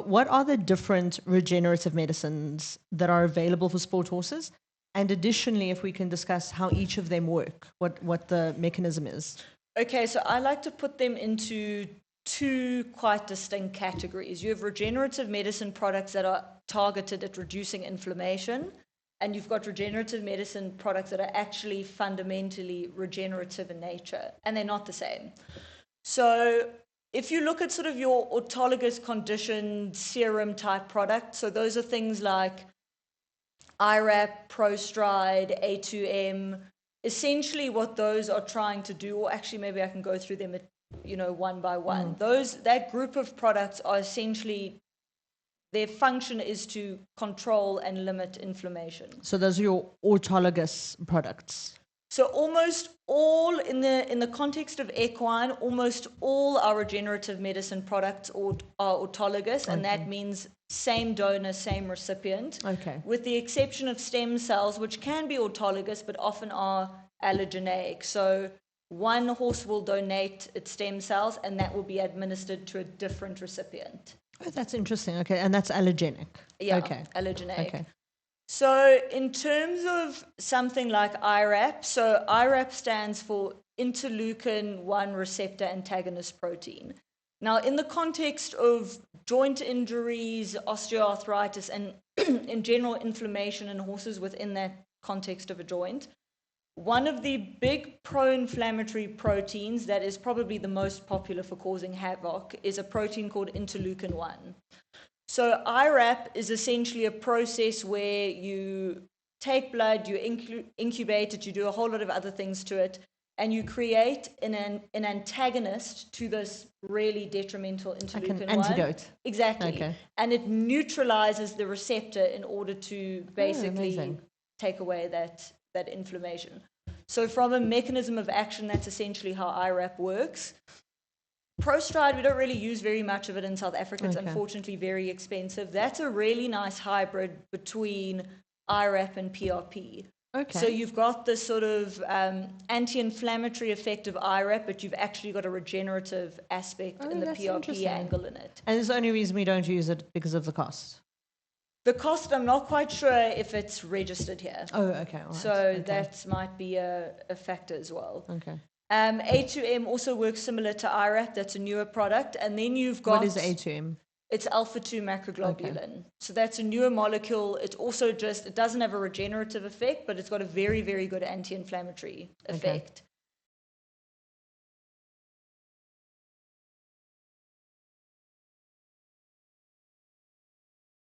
what are the different regenerative medicines that are available for sport horses? And additionally, if we can discuss how each of them work, what the mechanism is. Okay, so I like to put them into two quite distinct categories. You have regenerative medicine products that are targeted at reducing inflammation, and you've got regenerative medicine products that are actually fundamentally regenerative in nature, and they're not the same. So if you look at sort of your autologous conditioned serum type product, so those are things like IRAP, ProStride, A2M, essentially what those are trying to do, or actually maybe I can go through them one by one. That group of products are essentially, their function is to control and limit inflammation. So those are your autologous products. So almost all, in the context of equine, almost all our regenerative medicine products are autologous, and that means same donor, same recipient, with the exception of stem cells, which can be autologous but often are allogeneic. So one horse will donate its stem cells, and that will be administered to a different recipient. Oh, that's interesting. Okay, and that's allogenic. Yeah, allogeneic. Okay. So in terms of something like IRAP, so IRAP stands for interleukin-1 receptor antagonist protein. Now, in the context of joint injuries, osteoarthritis, and in general inflammation in horses within that context of a joint, one of the big pro-inflammatory proteins that is probably the most popular for causing havoc is a protein called interleukin-1. So IRAP is essentially a process where you take blood, you incubate it, you do a whole lot of other things to it, and you create an antagonist to this really detrimental interleukin-1. Like an antidote. Exactly. Okay. And it neutralizes the receptor in order to basically take away that inflammation. So from a mechanism of action, that's essentially how IRAP works. ProStride, we don't really use very much of it in South Africa. It's unfortunately very expensive. That's a really nice hybrid between IRAP and PRP. Okay. So you've got this sort of anti-inflammatory effect of IRAP, but you've actually got a regenerative aspect in the PRP angle in it. And it's the only reason we don't use it because of the cost? The cost, I'm not quite sure if it's registered here. Oh, okay. All right. So that might be a factor as well. Okay. A2M also works similar to IRAP. That's a newer product. And then you've got... What is A2M? It's alpha-2 macroglobulin. Okay. So that's a newer molecule. It's also it doesn't have a regenerative effect, but it's got a very, very good anti-inflammatory effect.